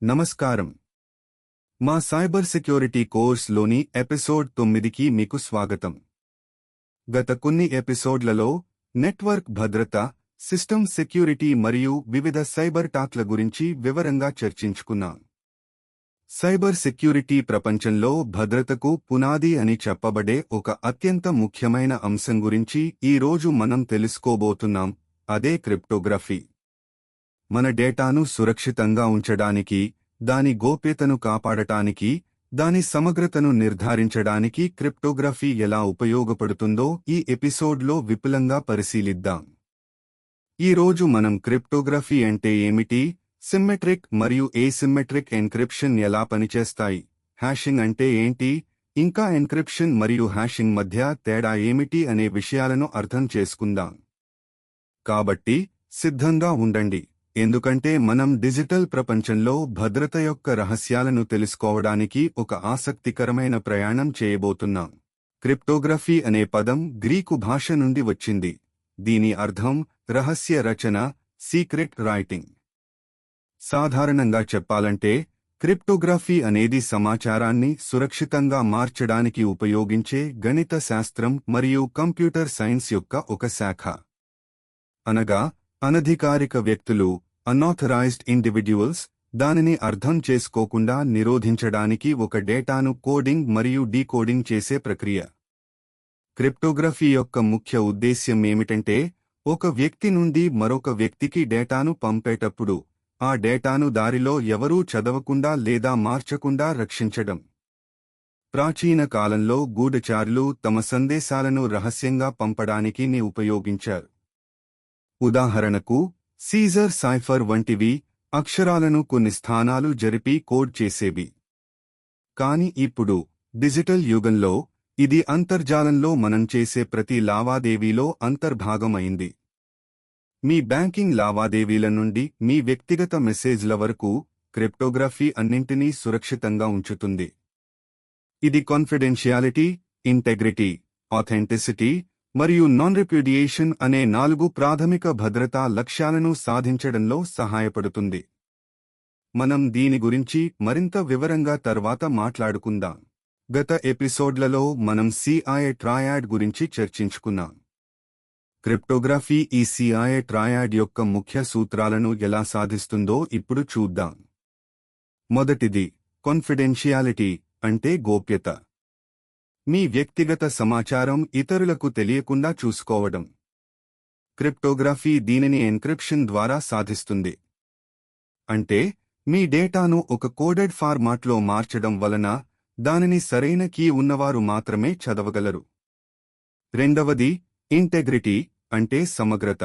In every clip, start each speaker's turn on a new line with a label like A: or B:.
A: నమస్కారం. మా cyber security కోర్స్లోని episode 9కి మీకు స్వాగతం. గత కొన్ని ఎపిసోడ్లలో నెట్వర్క్ భద్రత, సిస్టమ్ సెక్యూరిటీ మరియు వివిధ సైబర్ టాక్ల గురించి వివరంగా చర్చించుకున్నాం. సైబర్ సెక్యూరిటీ ప్రపంచంలో భద్రతకు పునాది అని చెప్పబడే ఒక అత్యంత ముఖ్యమైన అంశం గురించి ఈ రోజు మనం తెలుసుకోబోతున్నాం, అదే క్రిప్టోగ్రఫీ. మన డేటాను సురక్షితంగా ఉంచడానికి, దాని గోప్యతను కాపాడటానికి, దాని సమగ్రతను నిర్ధారించడానికి క్రిప్టోగ్రఫీ ఎలా ఉపయోగపడుతుందో ఈ ఎపిసోడ్లో విపులంగా పరిశీలిద్దాం. ఈ రోజు మనం క్రిప్టోగ్రఫీ అంటే ఏమిటి, సిమ్మెట్రిక్ మరియు ఏసిమ్మెట్రిక్ ఎన్క్రిప్షన్ ఎలా పనిచేస్తాయి, హ్యాషింగ్ అంటే ఏంటి, ఇంకా ఎన్క్రిప్షన్ మరియు హ్యాషింగ్ మధ్య తేడా ఏమిటి అనే విషయాలను అర్థం చేసుకుందాం. కాబట్టి సిద్ధంగా ఉండండి, ఎందుకంటే మనం డిజిటల్ ప్రపంచంలో భద్రత యొక్క రహస్యాలను తెలుసుకోవడానికి ఒక ఆసక్తికరమైన ప్రయాణం చేయబోతున్నాం. క్రిప్టోగ్రఫీ అనే పదం గ్రీకు భాష నుండి వచ్చింది. దీని అర్థం రహస్య రచన, సీక్రెట్ రైటింగ్. సాధారణంగా చెప్పాలంటే క్రిప్టోగ్రఫీ అనేది సమాచారాన్ని సురక్షితంగా మార్చడానికి ఉపయోగించే గణిత శాస్త్రం మరియు కంప్యూటర్ సైన్స్ యొక్క ఒక శాఖ. అనగా అనధికారిక వ్యక్తులు, అన్ఆథరైజ్డ్ ఇండివిడ్యువల్స్, దానిని అర్థం చేసుకోకుండా నిరోధించడానికి ఒక డేటాను కోడింగ్ మరియు డీకోడింగ్ చేసే ప్రక్రియ. క్రిప్టోగ్రఫీ యొక్క ముఖ్య ఉద్దేశ్యం ఏమిటంటే, ఒక వ్యక్తి నుండి మరొక వ్యక్తికి డేటాను పంపేటప్పుడు ఆ డేటాను దారిలో ఎవరూ చదవకుండా లేదా మార్చకుండా రక్షించడం. ప్రాచీన కాలంలో గూఢచారులు తమ సందేశాలను రహస్యంగా పంపడానికి ఉపయోగించారు. ఉదాహరణకు సీజర్ సైఫర్ వంటివి అక్షరాలను కొన్ని స్థానాలు జరిపి కోడ్ చేసేవి. కాని ఇప్పుడు డిజిటల్ యుగంలో ఇది అంతర్జాలంలో మనం చేసే ప్రతి లావాదేవీలో అంతర్భాగమైంది. మీ బ్యాంకింగ్ లావాదేవీల నుండి మీ వ్యక్తిగత మెసేజ్ల వరకు క్రిప్టోగ్రఫీ అన్నింటినీ సురక్షితంగా ఉంచుతుంది. ఇది కాన్ఫిడెన్షియాలిటీ, ఇంటెగ్రిటీ, ఆథెంటిసిటీ మరియు నాన్ రిప్యూడియేషన్ అనే 4 ప్రాథమిక భద్రతా లక్ష్యాలను సాధించడంలో సహాయపడుతుంది. మనం దీని గురించి మరింత వివరంగా తర్వాత మాట్లాడుకుందాం. గత ఎపిసోడ్లలో మనం CIA ట్రయాడ్ గురించి చర్చించుకున్నాం. క్రిప్టోగ్రఫీ ఈ CIA ట్రయాడ్ యొక్క ముఖ్య సూత్రాలను ఎలా సాధిస్తుందో ఇప్పుడు చూద్దాం. మొదటిది కాన్ఫిడెన్షియాలిటీ, అంటే గోప్యత. మీ వ్యక్తిగత సమాచారం ఇతరులకు తెలియకుండా చూసుకోవడం. క్రిప్టోగ్రఫీ దీనిని ఎన్క్రిప్షన్ ద్వారా సాధిస్తుంది. అంటే మీ డేటాను ఒక కోడెడ్ ఫార్మాట్లో మార్చడం వలన దానిని సరైన కీ ఉన్నవారు మాత్రమే చదవగలరు. రెండవది ఇంటెగ్రిటీ, అంటే సమగ్రత.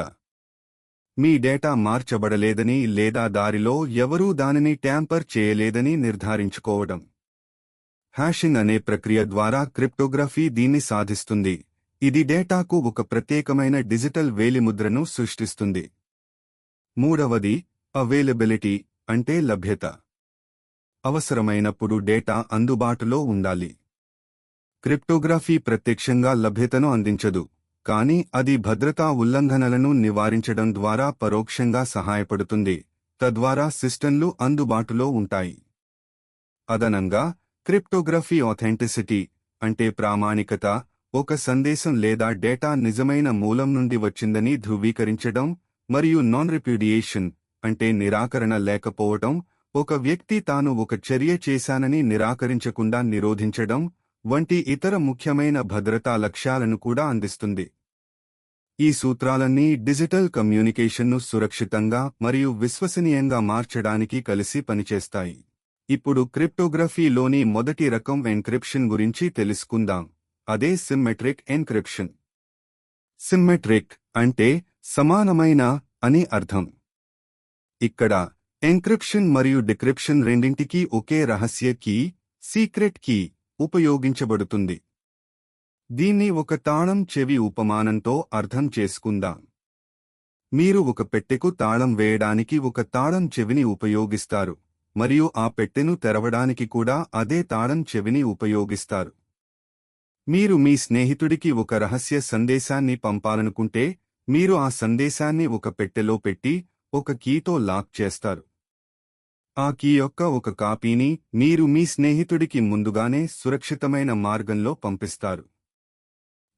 A: మీ డేటా మార్చబడలేదని లేదా దారిలో ఎవరూ దానిని ట్యాంపర్ చేయలేదని నిర్ధారించుకోవడం. హ్యాషింగ్ అనే ప్రక్రియ ద్వారా క్రిప్టోగ్రఫీ దీన్ని సాధిస్తుంది. ఇది డేటాకు ఒక ప్రత్యేకమైన డిజిటల్ వేలిముద్రను సృష్టిస్తుంది. మూడవది అవైలబిలిటీ, అంటే లభ్యత. అవసరమైనప్పుడు డేటా అందుబాటులో ఉండాలి. క్రిప్టోగ్రఫీ ప్రత్యక్షంగా లభ్యతను అందించదు, కానీ అది భద్రతా ఉల్లంఘనలను నివారించడం ద్వారా పరోక్షంగా సహాయపడుతుంది, తద్వారా సిస్టంలు అందుబాటులో ఉంటాయి. అదనంగా క్రిప్టోగ్రఫీ ఆథెంటిసిటీ, అంటే ప్రామాణికత, ఒక సందేశం లేదా డేటా నిజమైన మూలం నుండి వచ్చిందని ధృవీకరించడం, మరియు నాన్ రిప్యూడియేషన్, అంటే నిరాకరణ లేకపోవటం, ఒక వ్యక్తి తాను ఒక చర్య చేశానని నిరాకరించకుండా నిరోధించడం వంటి ఇతర ముఖ్యమైన భద్రతా లక్ష్యాలను కూడా అందిస్తుంది. ఈ సూత్రాలన్నీ డిజిటల్ కమ్యూనికేషన్ను సురక్షితంగా మరియు విశ్వసనీయంగా మార్చడానికి కలిసి పనిచేస్తాయి. ఇప్పుడు క్రిప్టోగ్రఫీలోని మొదటి రకం ఎన్క్రిప్షన్ గురించి తెలుసుకుందాం, అదే సిమ్మెట్రిక్ ఎన్క్రిప్షన్. సిమ్మెట్రిక్ అంటే సమానమైన అని అర్థం. ఇక్కడ ఎన్క్రిప్షన్ మరియు డిక్రిప్షన్ రెండింటికీ ఒకే రహస్య కీ, సీక్రెట్ కీ, ఉపయోగించబడుతుంది. దీన్ని ఒక తాళం చెవి ఉపమానంతో అర్థం చేసుకుందాం. మీరు ఒక పెట్టెకు తాళం వేయడానికి ఒక తాళం చెవిని ఉపయోగిస్తారు, మరియు ఆ పెట్టెను తెరవడానికి కూడా అదే తాళం చెవిని ఉపయోగిస్తారు. మీరు మీ స్నేహితుడికి ఒక రహస్య సందేశాన్ని పంపాలనుకుంటే మీరు ఆ సందేశాన్ని ఒక పెట్టెలో పెట్టి ఒక కీతో లాక్ చేస్తారు. ఆ కీ యొక్క ఒక కాపీని మీరు మీ స్నేహితుడికి ముందుగానే సురక్షితమైన మార్గంలో పంపిస్తారు.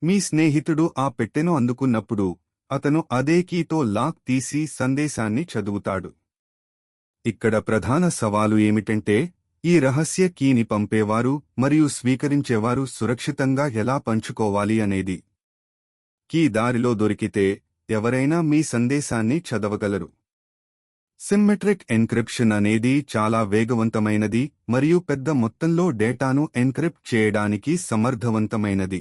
A: మీ స్నేహితుడు ఆ పెట్టెను అందుకున్నప్పుడు అతను అదే కీతో లాక్ తీసి సందేశాన్ని చదువుతాడు. ఇక్కడ ప్రధాన సవాలు ఏమిటంటే, ఈ రహస్య కీని పంపేవారు మరియు స్వీకరించేవారు సురక్షితంగా ఎలా పంచుకోవాలి అనేది. కీ దారిలో దొరికితే ఎవరైనా మీ సందేశాన్ని చదవగలరు. సిమ్మెట్రిక్ ఎన్క్రిప్షన్ అనేది చాలా వేగవంతమైనది మరియు పెద్ద మొత్తంలో డేటాను ఎన్క్రిప్ట్ చేయడానికి సమర్థవంతమైనది.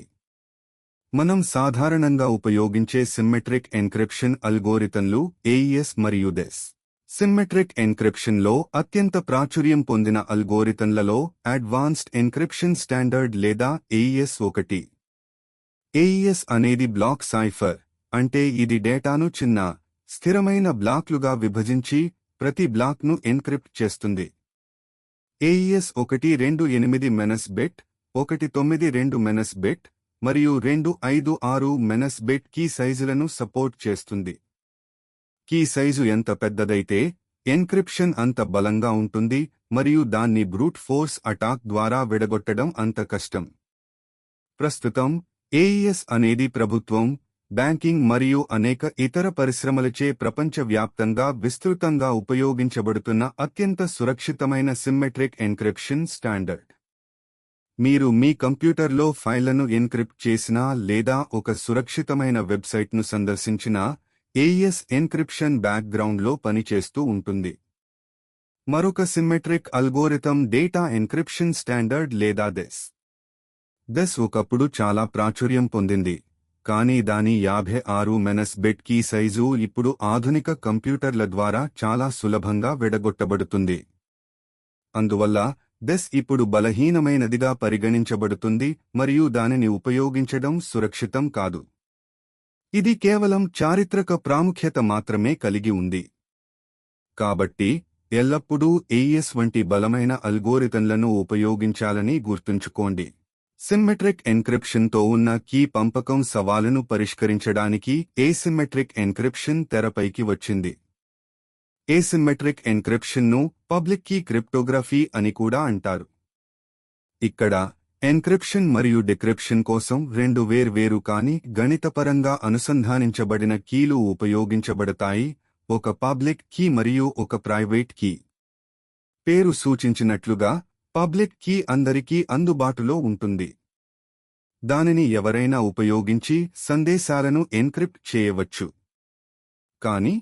A: మనం సాధారణంగా ఉపయోగించే సిమ్మెట్రిక్ ఎన్క్రిప్షన్ అల్గోరిథంలు AES మరియు DES. సిమ్మెట్రిక్ ఎన్క్రిప్షన్లో అత్యంత ప్రాచుర్యం పొందిన అల్గోరిథంలలో అడ్వాన్స్డ్ ఎన్క్రిప్షన్ స్టాండర్డ్ లేదా AES ఒకటి. AES అనేది బ్లాక్ సైఫర్, అంటే ఇది డేటాను చిన్న, స్థిరమైన బ్లాక్లుగా విభజించి ప్రతి బ్లాక్ను ఎన్క్రిప్ట్ చేస్తుంది. AES 128 menace bit, 192 menace bit మరియు 256 మెనస్ బిట్ కీ సైజులను సపోర్ట్ చేస్తుంది. కీ సైజు ఎంత పెద్దదైతే ఎన్క్రిప్షన్ అంత బలంగా ఉంటుంది మరియు దాన్ని బ్రూట్ ఫోర్స్ అటాక్ ద్వారా విడగొట్టడం అంత కష్టం. ప్రస్తుతం AES అనేది ప్రభుత్వం, బ్యాంకింగ్ మరియు అనేక ఇతర పరిశ్రమలచే ప్రపంచవ్యాప్తంగా విస్తృతంగా ఉపయోగించబడుతున్న అత్యంత సురక్షితమైన సిమ్మెట్రిక్ ఎన్క్రిప్షన్ స్టాండర్డ్. మీరు మీ కంప్యూటర్లో ఫైళ్లను ఎన్క్రిప్ట్ చేసినా లేదా ఒక సురక్షితమైన వెబ్సైట్ను సందర్శించినా AES ఎన్క్రిప్షన్ బ్యాక్గ్రౌండ్లో పనిచేస్తూ ఉంటుంది. మరొక symmetric algorithm data encryption standard లేదా DES. DES ఒకప్పుడు చాలా ప్రాచుర్యం పొందింది, కానీ దాని 56 మెనస్ బిట్ కీ సైజు ఇప్పుడు ఆధునిక కంప్యూటర్ల ద్వారా చాలా సులభంగా విడగొట్టబడుతుంది. అందువల్ల DES ఇప్పుడు బలహీనమైనదిగా పరిగణించబడుతుంది మరియు దానిని ఉపయోగించడం సురక్షితం కాదు. ఇది కేవలం చారిత్రక ప్రాముఖ్యత మాత్రమే కలిగి ఉంది. కాబట్టి ఎల్లప్పుడూ AES వంటి బలమైన అల్గోరిథంలను ఉపయోగించాలని గుర్తుంచుకోండి. సిమ్మెట్రిక్ ఎన్క్రిప్షన్తో ఉన్న కీ పంపకం సవాలును పరిష్కరించడానికి ఏసిమ్మెట్రిక్ ఎన్క్రిప్షన్ తెరపైకి వచ్చింది. ఏసిమ్మెట్రిక్ ఎన్క్రిప్షన్ను పబ్లిక్ కీ క్రిప్టోగ్రఫీ అని కూడా అంటారు. ఇక్కడ ఎన్క్రిప్షన్ మరియు డిక్రిప్షన్ కోసం రెండు వేర్వేరు కాని గణితపరంగా అనుసంధానించబడిన కీలు ఉపయోగించబడతాయి, ఒక పబ్లిక్ కీ మరియు ఒక ప్రైవేట్ కీ. పేరు సూచించినట్లుగా పబ్లిక్ కీ అందరికీ అందుబాటులో ఉంటుంది. దానిని ఎవరైనా ఉపయోగించి సందేశాలను ఎన్క్రిప్ట్ చేయవచ్చు. కానీ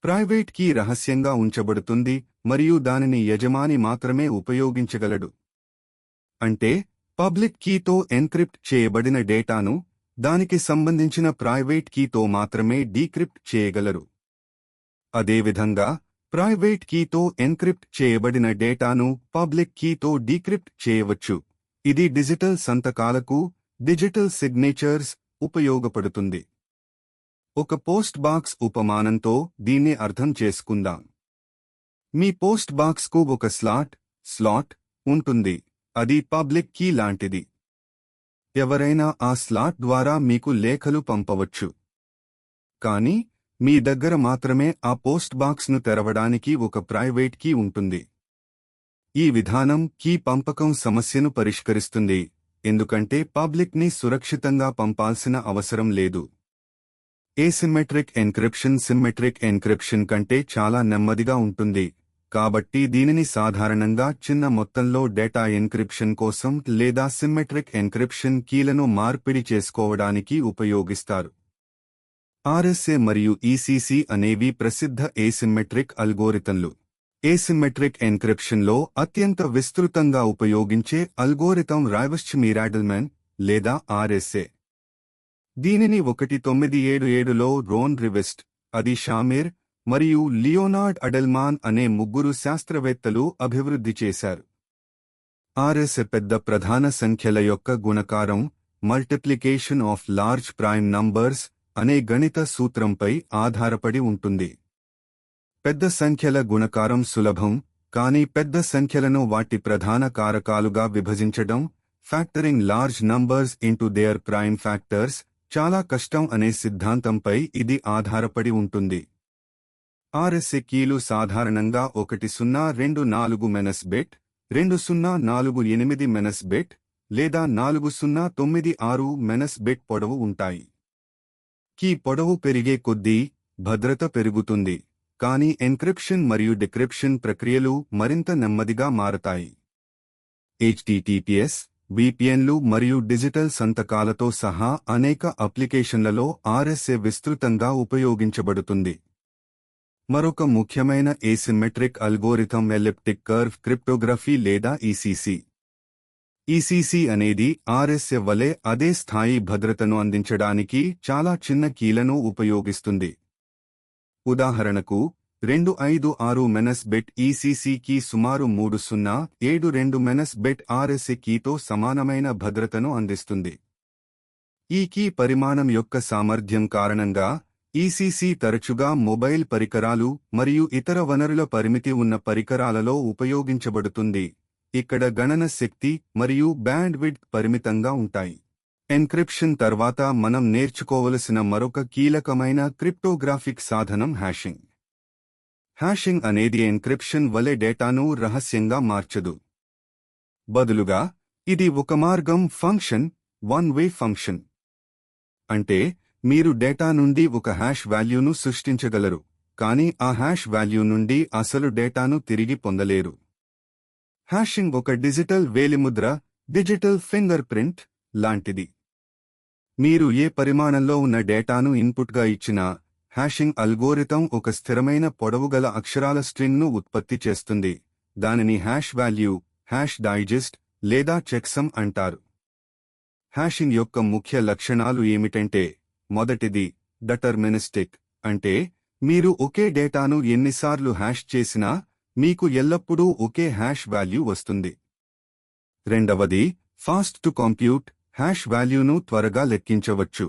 A: ప్రైవేట్ కీ రహస్యంగా ఉంచబడుతుంది మరియు దానిని యజమాని మాత్రమే ఉపయోగించగలడు. అంటే పబ్లిక్ కీతో ఎన్క్రిప్ట్ చేయబడిన డేటాను దానికి సంబంధించిన ప్రైవేట్ కీతో మాత్రమే డీక్రిప్ట్ చేయగలరు. అదేవిధంగా ప్రైవేట్ కీతో ఎన్క్రిప్ట్ చేయబడిన డేటాను పబ్లిక్ కీతో డీక్రిప్ట్ చేయవచ్చు. ఇది డిజిటల్ సంతకాలకు, డిజిటల్ సిగ్నేచర్స్ ఉపయోగపడుతుంది. ఒక పోస్ట్ బాక్స్ ఉపమానంతో దీన్ని అర్థం చేసుకుందాం. మీ పోస్ట్ బాక్స్కు ఒక స్లాట్ ఉంటుంది. అది పబ్లిక్ కీ లాంటిది. ఎవరైనా ఆ స్లాట్ ద్వారా మీకు లేఖలు పంపవచ్చు. కానీ మీ దగ్గర మాత్రమే ఆ పోస్ట్ బాక్స్ను తెరవడానికి ఒక ప్రైవేట్ కీ ఉంటుంది. ఈ విధానం కీ పంపకం సమస్యను పరిష్కరిస్తుంది, ఎందుకంటే పబ్లిక్ని సురక్షితంగా పంపాల్సిన అవసరం లేదు. ఏసిమ్మెట్రిక్ ఎన్క్రిప్షన్ సిమ్మెట్రిక్ ఎన్క్రిప్షన్ కంటే చాలా నెమ్మదిగా ఉంటుంది, కాబట్టి దీనిని సాధారణంగా చిన్న మొత్తంలో డేటా ఎన్క్రిప్షన్ కోసం లేదా సిమ్మెట్రిక్ ఎన్క్రిప్షన్ కీలను మార్పిడి చేసుకోవడానికి ఉపయోగిస్తారు. RSA మరియు ECC అనేవి ప్రసిద్ధ ఏసిమ్మెట్రిక్ అల్గోరిథంలు. ఏసిమ్మెట్రిక్ ఎన్క్రిప్షన్లో అత్యంత విస్తృతంగా ఉపయోగించే అల్గోరిథం రైవెర్స్చ్-మీరాడిల్మన్ లేదా RSA. దీనిని 1977లో రోన్ రివెస్ట్, అది షామిర్ మరియు లియోనార్డ్ అడెల్మాన్ అనే ముగ్గురు శాస్త్రవేత్తలు అభివృద్ధి చేశారు. RSA పెద్ద ప్రధాన సంఖ్యల యొక్క గుణకారం, multiplication of large prime numbers అనే గణిత సూత్రంపై ఆధారపడి ఉంటుంది. పెద్ద సంఖ్యల గుణకారం సులభం, కానీ పెద్ద సంఖ్యలను వాటి ప్రధాన కారకాలుగా విభజించడం, factoring large numbers into there prime factors, చాలా కష్టం అనే సిద్ధాంతంపై ఇది ఆధారపడి ఉంటుంది. RSA కీలు సాధారణంగా 1024 మెనస్ బిట్, 2048 మెనస్ బిట్ లేదా 4096 మెనస్ బిట్ పొడవు ఉంటాయి. కీ పొడవు పెరిగే కొద్దీ భద్రత పెరుగుతుంది, కానీ ఎన్క్రిప్షన్ మరియు డిక్రిప్షన్ ప్రక్రియలు మరింత నెమ్మదిగా మారతాయి. HTTPS, VPNలు మరియు డిజిటల్ సంతకాలతో సహా అనేక అప్లికేషన్లలో RSA విస్తృతంగా ఉపయోగించబడుతుంది. మరొక ముఖ్యమైన ఏసిమెట్రిక్ అల్గోరిథం ఎలిప్టిక్ కర్వ్ క్రిప్టోగ్రఫీ లేదా ECC. ECC అనేది RSA వలె అదే స్థాయి భద్రతను అందించడానికి చాలా చిన్న కీలను ఉపయోగిస్తుంది. ఉదాహరణకు 256 మెనస్ బిట్ ECC కీ సుమారు 3072 మెనస్ బిట్ RSA కీతో సమానమైన భద్రతను అందిస్తుంది. ఈ కీ పరిమాణం యొక్క సామర్థ్యం కారణంగా ECC తరచుగా మొబైల్ పరికరాలు మరియు ఇతర వనరుల పరిమితి ఉన్న పరికరాలలో ఉపయోగించబడుతుంది, ఇక్కడ గణన శక్తి మరియు బ్యాండ్విడ్త్ పరిమితంగా ఉంటాయి. ఎన్క్రిప్షన్ తర్వాత మనం నేర్చుకోవలసిన మరొక కీలకమైన క్రిప్టోగ్రాఫిక్ సాధనం హ్యాషింగ్. హ్యాషింగ్ అనేది ఎన్క్రిప్షన్ వలె డేటాను రహస్యంగా మార్చదు. బదులుగా ఇది ఒక మార్గం ఫంక్షన్, వన్ వే ఫంక్షన్. అంటే మీరు డేటా నుండి ఒక హ్యాష్ వాల్యూను సృష్టించగలరు, కానీ ఆ హ్యాష్ వాల్యూ నుండి అసలు డేటాను తిరిగి పొందలేరు. హ్యాషింగ్ ఒక డిజిటల్ వేలిముద్ర, డిజిటల్ ఫింగర్ ప్రింట్ లాంటిది. మీరు ఏ పరిమాణంలో ఉన్న డేటాను ఇన్పుట్గా ఇచ్చినా, హ్యాషింగ్ అల్గోరిథం ఒక స్థిరమైన పొడవుగల అక్షరాల స్ట్రింగ్ను ఉత్పత్తి చేస్తుంది. దానిని హ్యాష్ వాల్యూ, హ్యాష్ డైజెస్ట్ లేదా చెక్సమ్ అంటారు. హ్యాషింగ్ యొక్క ముఖ్య లక్షణాలు ఏమిటంటే, మొదటిది డిటర్మినిస్టిక్, అంటే మీరు ఒకే డేటాను ఎన్నిసార్లు హ్యాష్ చేసినా మీకు ఎల్లప్పుడూ ఒకే హ్యాష్ వాల్యూ వస్తుంది. రెండవది ఫాస్ట్ టు కంప్యూట్, హ్యాష్ వాల్యూను త్వరగా లెక్కించవచ్చు.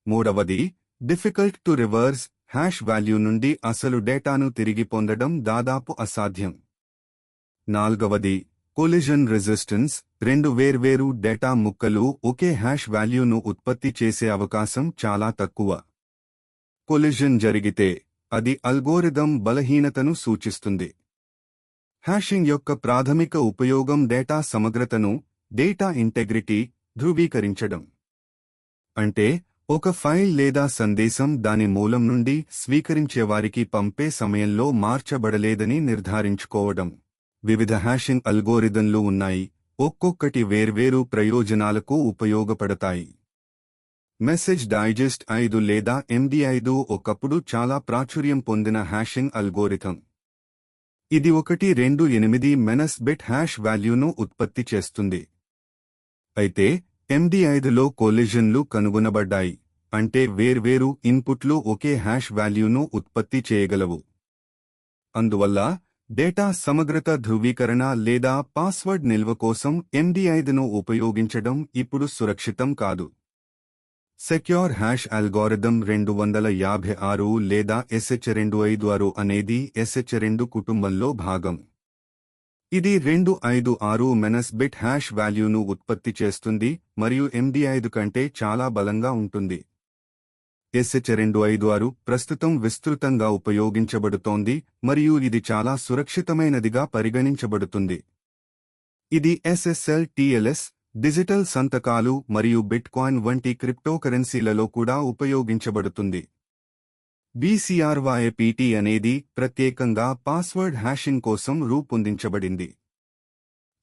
A: మూడవది difficult to reverse, hash value నుండి అసలు డేటాను తిరిగి పొందడం దాదాపు అసాధ్యం. నాల్గవది కొలిజన్ రెసిస్టెన్స్, రెండు వేర్వేరు డేటా ముక్కలు ఒకే హ్యాష్ వాల్యూను ఉత్పత్తి చేసే అవకాశం చాలా తక్కువ. కొలిజన్ జరిగితే అది అల్గోరిథం బలహీనతను సూచిస్తుంది. హ్యాషింగ్ యొక్క ప్రాథమిక ఉపయోగం డేటా సమగ్రతను, డేటా ఇంటెగ్రిటీ ధృవీకరించడం. అంటే ఒక ఫైల్ లేదా సందేశం దాని మూలం నుండి స్వీకరించేవారికి పంపే సమయంలో మార్చబడలేదని నిర్ధారించుకోవడం. వివిధ హ్యాషింగ్ అల్గోరిథంలు ఉన్నాయి, ఒక్కొక్కటి వేర్వేరు ప్రయోజనాలకు ఉపయోగపడతాయి. మెసేజ్ డైజెస్ట్ 5 లేదా MD5 ఒకప్పుడు చాలా ప్రాచుర్యం పొందిన హ్యాషింగ్ అల్గోరిథం. ఇది 128 మెనస్ బిట్ హ్యాష్ వాల్యూను ఉత్పత్తి చేస్తుంది. అయితే MD5లో కొలిజన్లు కనుగొనబడ్డాయి, అంటే వేర్వేరు ఇన్పుట్లు ఒకే హ్యాష్ వాల్యూను ఉత్పత్తి చేయగలవు. అందువల్ల డేటా సమగ్రత ధృవీకరణ లేదా పాస్వర్డ్ నిల్వ కోసం MD5ను ఉపయోగించడం ఇప్పుడు సురక్షితం కాదు. సెక్యూర్ హ్యాష్ అల్గోరిథం 256 లేదా SH256 అనేది SH2 కుటుంబంలో భాగం. ఇది 256 మెనస్ బిట్ హ్యాష్ వాల్యూను ఉత్పత్తి చేస్తుంది మరియు MD5 కంటే చాలా బలంగా ఉంటుంది. SH256 ప్రస్తుతం విస్తృతంగా ఉపయోగించబడుతోంది మరియు ఇది చాలా సురక్షితమైనదిగా పరిగణించబడుతుంది. ఇది SSL, TLS, డిజిటల్ సంతకాలు మరియు బిట్కాయిన్ వంటి క్రిప్టోకరెన్సీలలో కూడా ఉపయోగించబడుతుంది. BCRYPT అనేది ప్రత్యేకంగా పాస్వర్డ్ హ్యాషింగ్ కోసం రూపొందించబడింది.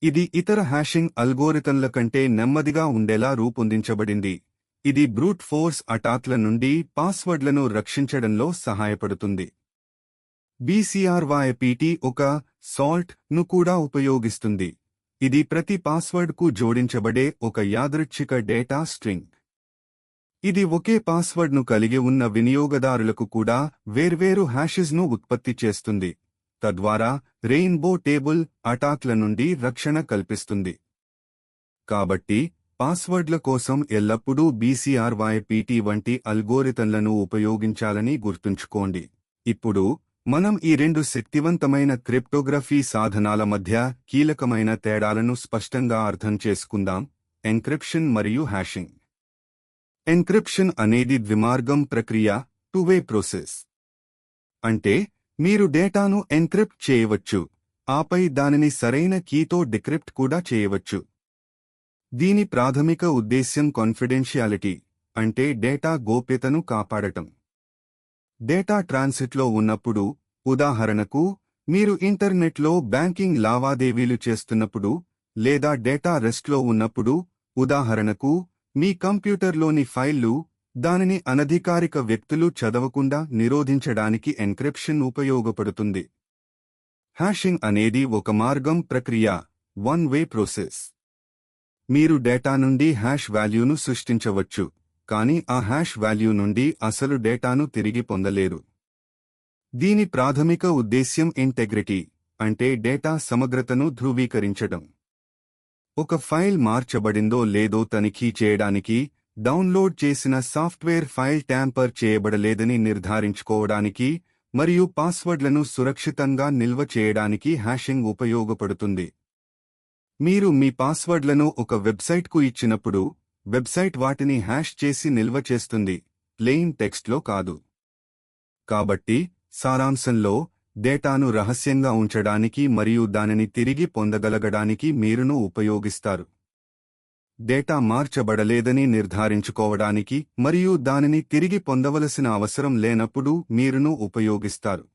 A: ఇది ఇతర హ్యాషింగ్ అల్గోరిథంల కంటే నెమ్మదిగా ఉండేలా రూపొందించబడింది. ఇది బ్రూట్ ఫోర్స్ అటాక్ల నుండి పాస్వర్డ్లను రక్షించడంలో సహాయపడుతుంది. BCRYPT ఒక సాల్ట్ ను కూడా ఉపయోగిస్తుంది. ఇది ప్రతి పాస్వర్డ్కు జోడించబడే ఒక యాదృచ్ఛిక డేటా స్ట్రింగ్. ఇది ఒకే పాస్వర్డ్ను కలిగి ఉన్న వినియోగదారులకు కూడా వేర్వేరు హ్యాషెస్ను ఉత్పత్తి చేస్తుంది, తద్వారా రెయిన్బో టేబుల్ అటాక్ల నుండి రక్షణ కల్పిస్తుంది. కాబట్టి పాస్వర్డ్ల కోసం ఎల్లప్పుడూ BCRYPT వంటి అల్గోరిథంలను ఉపయోగించాలని గుర్తుంచుకోండి. ఇప్పుడు మనం ఈ రెండు శక్తివంతమైన క్రిప్టోగ్రఫీ సాధనాల మధ్య కీలకమైన తేడాలను స్పష్టంగా అర్థం చేసుకుందాం: ఎన్క్రిప్షన్ మరియు హ్యాషింగ్. ఎన్క్రిప్షన్ అనేది ద్విమార్గం ప్రక్రియ, టూ వే ప్రాసెస్. అంటే మీరు డేటాను ఎన్క్రిప్ట్ చేయవచ్చు, ఆపై దానిని సరైన కీతో డిక్రిప్ట్ కూడా చేయవచ్చు. దీని ప్రాథమిక ఉద్దేశ్యం కాన్ఫిడెన్షియాలిటీ, అంటే డేటా గోప్యతను కాపాడటం. డేటా ట్రాన్సిట్లో ఉన్నప్పుడు, ఉదాహరణకు మీరు ఇంటర్నెట్లో బ్యాంకింగ్ లావాదేవీలు చేస్తున్నప్పుడు, లేదా డేటా రెస్ట్లో ఉన్నప్పుడు, ఉదాహరణకు మీ కంప్యూటర్లోని ఫైళ్లు, దానిని అనధికారిక వ్యక్తులు చదవకుండా నిరోధించడానికి ఎన్క్రిప్షన్ ఉపయోగపడుతుంది. హ్యాషింగ్ అనేది ఒక మార్గం ప్రక్రియ, వన్ వే ప్రాసెస్. మీరు డేటా నుండి హ్యాష్ వాల్యూను సృష్టించవచ్చు, కానీ ఆ హ్యాష్ వాల్యూ నుండి అసలు డేటాను తిరిగి పొందలేరు. దీని ప్రాథమిక ఉద్దేశ్యం ఇంటెగ్రిటీ, అంటే డేటా సమగ్రతను ధృవీకరించడం. ఒక ఫైల్ మార్చబడిందో లేదో తనిఖీ చేయడానికి, డౌన్లోడ్ చేసిన సాఫ్ట్వేర్ ఫైల్ ట్యాంపర్ చేయబడలేదని నిర్ధారించుకోవడానికి, మరియు పాస్వర్డ్లను సురక్షితంగా నిల్వ చేయడానికి హ్యాషింగ్ ఉపయోగపడుతుంది. మీరు మీ పాస్వర్డ్లను ఒక వెబ్సైట్కు ఇచ్చినప్పుడు, వెబ్సైట్ వాటిని హ్యాష్ చేసి నిల్వ చేస్తుంది, ప్లెయిన్ టెక్స్ట్లో కాదు. కాబట్టి సారాంశంలో, డేటాను రహస్యంగా ఉంచడానికి మరియు దానిని తిరిగి పొందగలగడానికి మీరును ఉపయోగిస్తారు. డేటా మార్చబడలేదని నిర్ధారించుకోవడానికి మరియు దానిని తిరిగి పొందవలసిన అవసరం లేనప్పుడు మీరును ఉపయోగిస్తారు.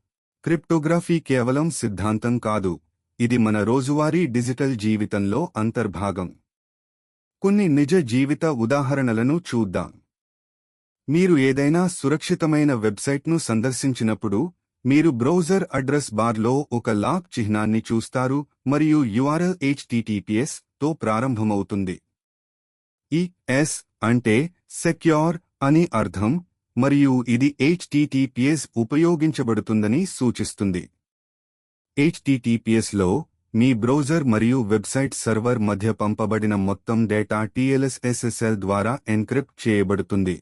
A: క్రిప్టోగ్రఫీ కేవలం సిద్ధాంతం కాదు, ఇది మన రోజువారీ డిజిటల్ జీవితంలో అంతర్భాగం. కొన్ని నిజ జీవిత ఉదాహరణలను చూద్దాం. మీరు ఏదైనా సురక్షితమైన వెబ్సైట్ను సందర్శించినప్పుడు, మీరు బ్రౌజర్ అడ్రస్ బార్లో ఒక లాక్ చిహ్నాన్ని చూస్తారు మరియు URL HTTPS తో ప్రారంభమవుతుంది. ఈ ఎస్ అంటే సెక్యూర్ అని అర్థం, మరియు ఇది HTTPS ఉపయోగించబడుతుందని సూచిస్తుంది. HTTPSలో మీ బ్రౌజర్ మరియు వెబ్సైట్ సర్వర్ మధ్య పంపబడిన మొత్తం డేటా TLS SSL ద్వారా ఎన్క్రిప్ట్ చేయబడుతుంది.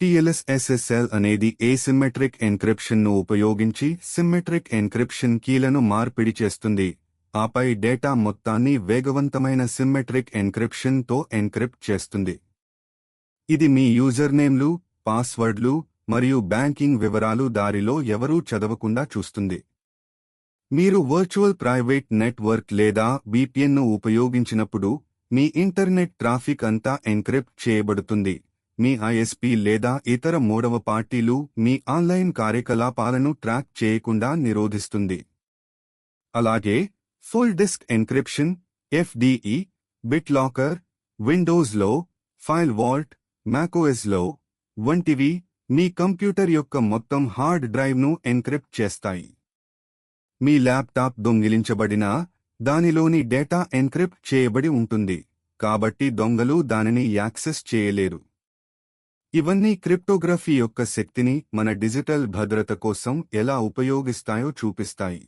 A: TLS SSL అనేది ఏసిమెట్రిక్ ఎన్క్రిప్షన్ను ఉపయోగించి సిమ్మెట్రిక్ ఎన్క్రిప్షన్ కీలను మార్పిడి చేస్తుంది, ఆపై డేటా మొత్తాన్ని వేగవంతమైన సిమ్మెట్రిక్ ఎన్క్రిప్షన్ తో ఎన్క్రిప్ట్ చేస్తుంది. ఇది మీ యూజర్నేమ్లు, పాస్వర్డ్లు మరియు బ్యాంకింగ్ వివరాలు దారిలో ఎవరూ చదవకుండా చూస్తుంది. మీరు వర్చువల్ ప్రైవేట్ నెట్వర్క్ లేదా VPNను ఉపయోగించినప్పుడు, మీ ఇంటర్నెట్ ట్రాఫిక్ అంతా ఎన్క్రిప్ట్ చేయబడుతుంది. మీ ISP లేదా ఇతర మూడవ పార్టీలు మీ ఆన్లైన్ కార్యకలాపాలను ట్రాక్ చేయకుండా నిరోధిస్తుంది. అలాగే full disk encryption FDE, BitLocker, విండోస్లో ఫైల్ వాల్ట్, macOSలో వంటివి మీ కంప్యూటర్ యొక్క మొత్తం హార్డ్ డ్రైవ్ను ఎన్క్రిప్ట్ చేస్తాయి. మీ ల్యాప్టాప్ దొంగిలించబడినా, దానిలోని డేటా ఎన్క్రిప్ట్ చేయబడి ఉంటుంది, కాబట్టి దొంగలు దానిని యాక్సెస్ చేయలేరు. ఇవన్నీ క్రిప్టోగ్రఫీ యొక్క శక్తిని మన డిజిటల్ భద్రత కోసం ఎలా ఉపయోగిస్తాయో చూపిస్తాయి.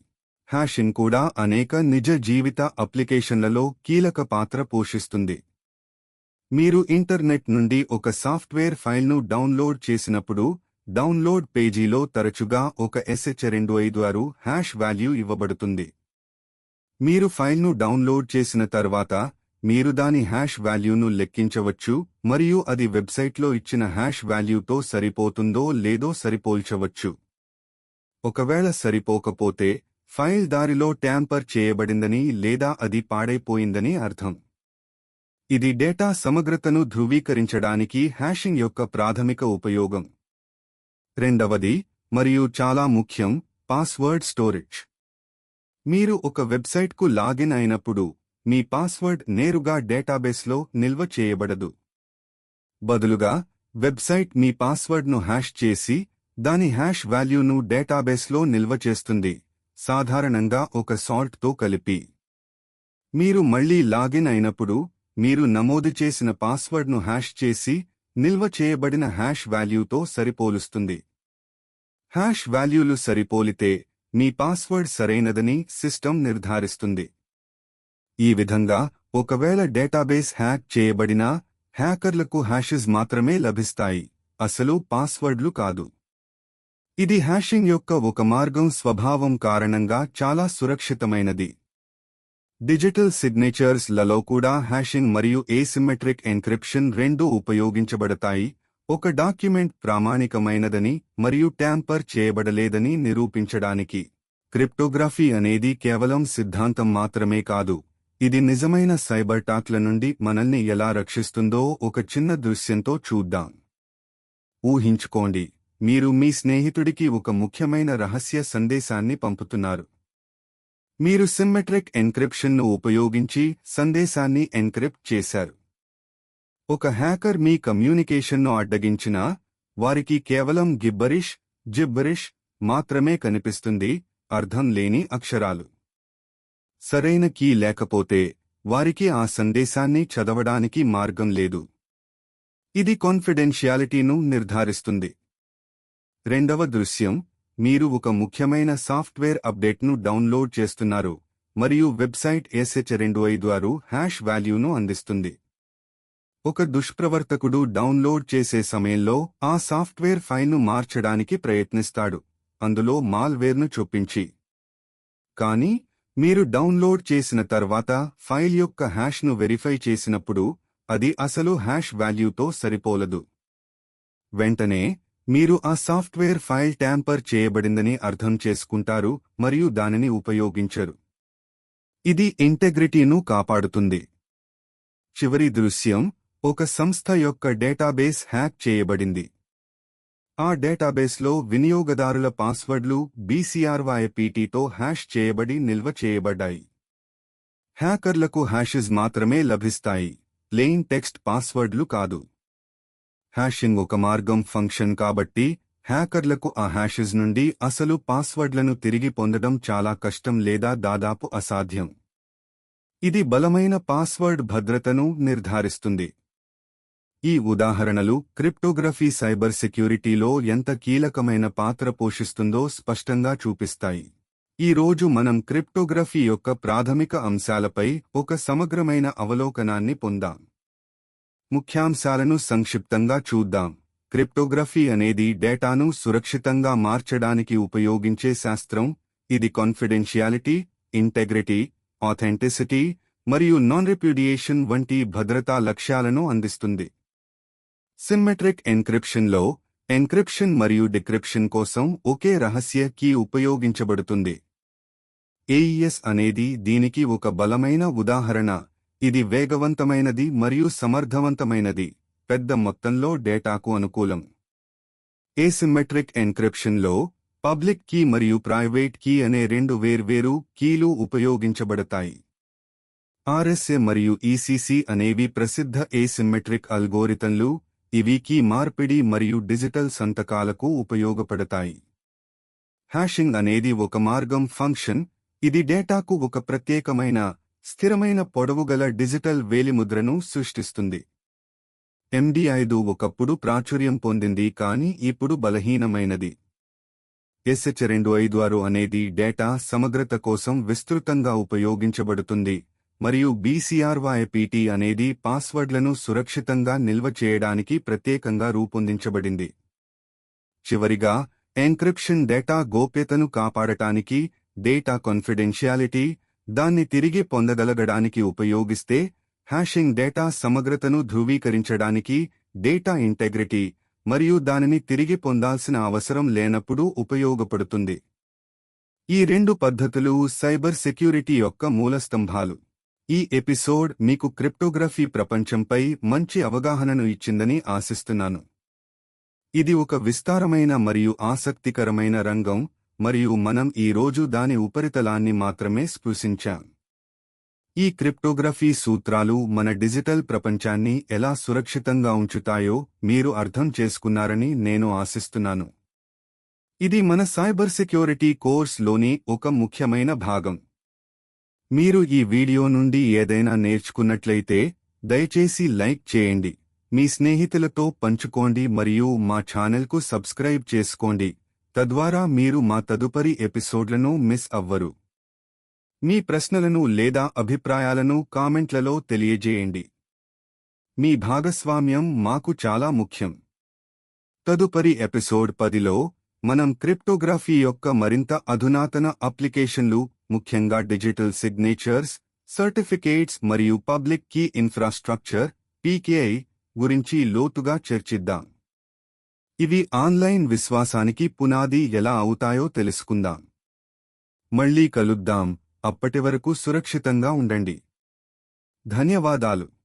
A: హ్యాషింగ్ కూడా అనేక నిజ జీవిత అప్లికేషన్లలో కీలక పాత్ర పోషిస్తుంది. మీరు ఇంటర్నెట్ నుండి ఒక సాఫ్ట్వేర్ ఫైల్ను డౌన్లోడ్ చేసినప్పుడు, డౌన్లోడ్ పేజీలో తరచుగా ఒక SH256 హ్యాష్ వాల్యూ ఇవ్వబడుతుంది. మీరు ఫైల్ను డౌన్లోడ్ చేసిన తర్వాత, మీరు దాని హ్యాష్ వాల్యూను లెక్కించవచ్చు మరియు అది వెబ్సైట్లో ఇచ్చిన హ్యాష్ వాల్యూతో సరిపోతుందో లేదో సరిపోల్చవచ్చు. ఒకవేళ సరిపోకపోతే, ఫైల్ దారిలో ట్యాంపర్ చేయబడిందని లేదా అది పాడైపోయిందని అర్థం. ఇది డేటా సమగ్రతను ధృవీకరించడానికి హ్యాషింగ్ యొక్క ప్రాథమిక ఉపయోగం. రెండవది, మరియు చాలా ముఖ్యం, పాస్వర్డ్ స్టోరేజ్. మీరు ఒక వెబ్సైట్కు లాగిన్ అయినప్పుడు, మీ పాస్వర్డ్ నేరుగా డేటాబేస్లో నిల్వ చేయబడదు. బదులుగా, వెబ్సైట్ మీ పాస్వర్డ్ను హ్యాష్ చేసి, దాని హ్యాష్ వాల్యూను డేటాబేస్లో నిల్వ చేస్తుంది, సాధారణంగా ఒక సాల్ట్తో కలిపి. మీరు మళ్లీ లాగిన్ అయినప్పుడు, మీరు నమోదు చేసిన పాస్వర్డ్ను హ్యాష్ చేసి, నిల్వ చేయబడిన హ్యాష్ వాల్యూతో సరిపోలుస్తుంది. హ్యాష్ వాల్యూలు సరిపోలితే, మీ పాస్వర్డ్ సరైనదని సిస్టమ్ నిర్ధారిస్తుంది. ఈ విధంగా, ఒకవేళ డేటాబేస్ హ్యాక్ చేయబడినా, హ్యాకర్లకు హ్యాషెస్ మాత్రమే లభిస్తాయి, అసలు పాస్వర్డ్లు కాదు. ఇది హ్యాషింగ్ యొక్క ఒక మార్గం స్వభావం కారణంగా చాలా సురక్షితమైనది. డిజిటల్ సిగ్నేచర్స్ లలో కూడా హ్యాషింగ్ మరియు ఏసిమెట్రిక్ ఎన్క్రిప్షన్ రెండూ ఉపయోగించబడతాయి, ఒక డాక్యుమెంట్ ప్రామాణికమైనదని మరియు ట్యాంపర్ చేయబడలేదని నిరూపించడానికి. క్రిప్టోగ్రఫీ అనేది కేవలం సిద్ధాంతం మాత్రమే కాదు, ఇది నిజమైన సైబర్ టాక్ల నుండి మనల్ని ఎలా రక్షిస్తుందో ఒక చిన్న దృశ్యంతో చూద్దాం. ఊహించుకోండి, మీరు మీ స్నేహితుడికి ఒక ముఖ్యమైన రహస్య సందేశాన్ని పంపుతున్నారు. మీరు సిమ్మెట్రిక్ ఎన్క్రిప్షన్ను ఉపయోగించి సందేశాన్ని ఎన్క్రిప్ట్ చేశారు. ఒక హ్యాకర్ మీ కమ్యూనికేషన్ను అడ్డగించినా, వారికి కేవలం జిబ్బరిష్ మాత్రమే కనిపిస్తుంది, అర్థం లేని అక్షరాలు. సరైన కీ లేకపోతే వారికి ఆ సందేశాన్ని చదవడానికి మార్గం లేదు. ఇది కాన్ఫిడెన్షియాలిటీను నిర్ధారిస్తుంది. రెండవ దృశ్యం, మీరు ఒక ముఖ్యమైన సాఫ్ట్వేర్ అప్డేట్ను డౌన్లోడ్ చేస్తున్నారు మరియు వెబ్సైట్ SH256 హ్యాష్ వాల్యూను అందిస్తుంది. ఒక దుష్ప్రవర్తకుడు డౌన్లోడ్ చేసే సమయంలో ఆ సాఫ్ట్వేర్ ఫైల్ను మార్చడానికి ప్రయత్నిస్తాడు, అందులో మాల్వేర్ను చొప్పించి. కానీ మీరు డౌన్లోడ్ చేసిన తర్వాత ఫైల్ యొక్క హ్యాష్ను వెరిఫై చేసినప్పుడు అది అసలు హ్యాష్ వాల్యూతో సరిపోలదు. వెంటనే మీరు ఆ సాఫ్ట్వేర్ ఫైల్ ట్యాంపర్ చేయబడిందని అర్థం చేసుకుంటారు మరియు దానిని ఉపయోగించరు. ఇది ఇంటెగ్రిటీను కాపాడుతుంది. చివరి దృశ్యం, ఒక సంస్థ యొక్క డేటాబేస్ హ్యాక్ చేయబడింది. ఆ డేటాబేస్లో వినియోగదారుల పాస్వర్డ్లు BCRYPTతో హ్యాష్ చేయబడి నిల్వ చేయబడ్డాయి. హ్యాకర్లకు హ్యాషెస్ మాత్రమే లభిస్తాయి, ప్లెయిన్ టెక్స్ట్ పాస్వర్డ్లు కాదు. హ్యాషింగ్ ఒక మార్గం ఫంక్షన్ కాబట్టి హ్యాకర్లకు ఆ హ్యాషెస్ నుండి అసలు పాస్వర్డ్లను తిరిగి పొందడం చాలా కష్టం లేదా దాదాపు అసాధ్యం. ఇది బలమైన పాస్వర్డ్ భద్రతను నిర్ధారిస్తుంది. ఈ ఉదాహరణలు క్రిప్టోగ్రఫీ సైబర్ సెక్యూరిటీలో ఎంత కీలకమైన పాత్ర పోషిస్తుందో స్పష్టంగా చూపిస్తాయి. ఈ రోజు మనం క్రిప్టోగ్రఫీ యొక్క ప్రాథమిక అంశాలపై ఒక సమగ్రమైన అవలోకనాన్ని పొందాం. ముఖ్యాంశాలను సంక్షిప్తంగా చూద్దాం. క్రిప్టోగ్రఫీ అనేది డేటాను సురక్షితంగా మార్చడానికి ఉపయోగించే శాస్త్రం. ఇది కాన్ఫిడెన్షియాలిటీ, ఇంటెగ్రిటీ, ఆథెంటిసిటీ మరియు నాన్ రిప్యూడియేషన్ వంటి భద్రతా లక్ష్యాలను అందిస్తుంది. సిమ్మెట్రిక్ ఎన్క్రిప్షన్లో ఎన్క్రిప్షన్ మరియు డిక్రిప్షన్ కోసం ఒకే రహస్య కీ ఉపయోగించబడుతుంది. AES అనేది దీనికి ఒక బలమైన ఉదాహరణ. ఇది వేగవంతమైనది మరియు సమర్థవంతమైనది, పెద్ద మొత్తంలో డేటాకు అనుకూలం. ఏసిమ్మెట్రిక్ ఎన్క్రిప్షన్లో పబ్లిక్ కీ మరియు ప్రైవేట్ కీ అనే రెండు వేర్వేరు కీలు ఉపయోగించబడతాయి. RSA మరియు ECC అనేవి ప్రసిద్ధ ఏసిమ్మెట్రిక్ అల్గోరిథంలు. ఇవి కీ మార్పిడి మరియు డిజిటల్ సంతకాలకు ఉపయోగపడతాయి. హ్యాషింగ్ అనేది ఒక మార్గం ఫంక్షన్. ఇది డేటాకు ఒక ప్రత్యేకమైన, స్థిరమైన పొడవుగల డిజిటల్ వేలిముద్రను సృష్టిస్తుంది. MD5 ఒకప్పుడు ప్రాచుర్యం పొందింది కానీ ఇప్పుడు బలహీనమైనది. SH256 అనేది డేటా సమగ్రత కోసం విస్తృతంగా ఉపయోగించబడుతుంది మరియు BCRYPT అనేది పాస్వర్డ్లను సురక్షితంగా నిల్వ చేయడానికి ప్రత్యేకంగా రూపొందించబడింది. చివరిగా, ఎన్క్రిప్షన్ డేటా గోప్యతను కాపాడటానికి, డేటా కాన్ఫిడెన్షియాలిటీ, దాన్ని తిరిగి పొందగలగడానికి ఉపయోగిస్తే, హ్యాషింగ్ డేటా సమగ్రతను ధృవీకరించడానికి, డేటా ఇంటెగ్రిటీ మరియు దానిని తిరిగి పొందాల్సిన అవసరం లేనప్పుడు ఉపయోగపడుతుంది. ఈ రెండు పద్ధతులు సైబర్ సెక్యూరిటీ యొక్క మూలస్తంభాలు. ఈ ఎపిసోడ్ మీకు క్రిప్టోగ్రఫీ ప్రపంచంపై మంచి అవగాహనను ఇచ్చిందని ఆశిస్తున్నాను. ఇది ఒక విస్తారమైన మరియు ఆసక్తికరమైన రంగం, మరియు మనం ఈ రోజు దాని ఉపరితలాన్ని మాత్రమే స్పృశించాం. ఈ క్రిప్టోగ్రఫీ సూత్రాలు మన డిజిటల్ ప్రపంచాన్ని ఎలా సురక్షితంగా ఉంచుతాయో మీరు అర్థం చేసుకున్నారని నేను ఆశిస్తున్నాను. ఇది మన సైబర్ సెక్యూరిటీ కోర్స్లోని ఒక ముఖ్యమైన భాగం. మీరు ఈ వీడియో నుండి ఏదైనా నేర్చుకున్నట్లయితే దయచేసి లైక్ చేయండి, మీ స్నేహితులతో పంచుకోండి మరియు మా ఛానల్కు సబ్స్క్రైబ్ చేసుకోండి. తద్వారా మీరు మా తదుపరి ఎపిసోడ్లను మిస్ అవ్వరు. మీ ప్రశ్నలను లేదా అభిప్రాయాలను కామెంట్లలో తెలియజేయండి. మీ భాగస్వామ్యం మాకు చాలా ముఖ్యం. తదుపరి ఎపిసోడ్ 10లో మనం క్రిప్టోగ్రఫీ యొక్క మరింత అధునాతన అప్లికేషన్లు, ముఖ్యంగా డిజిటల్ సిగ్నేచర్స్, సర్టిఫికేట్స్ మరియు పబ్లిక్ కీ ఇన్ఫ్రాస్ట్రక్చర్ (PKI) గురించి లోతుగా చర్చిద్దాం. ఇవి ఆన్లైన్ విశ్వాసానికి పునాది ఎలా అవుతాయో తెలుసుకుందాం. మళ్ళీ కలుద్దాం. అప్పటివరకు సురక్షితంగా ఉండండి. ధన్యవాదాలు.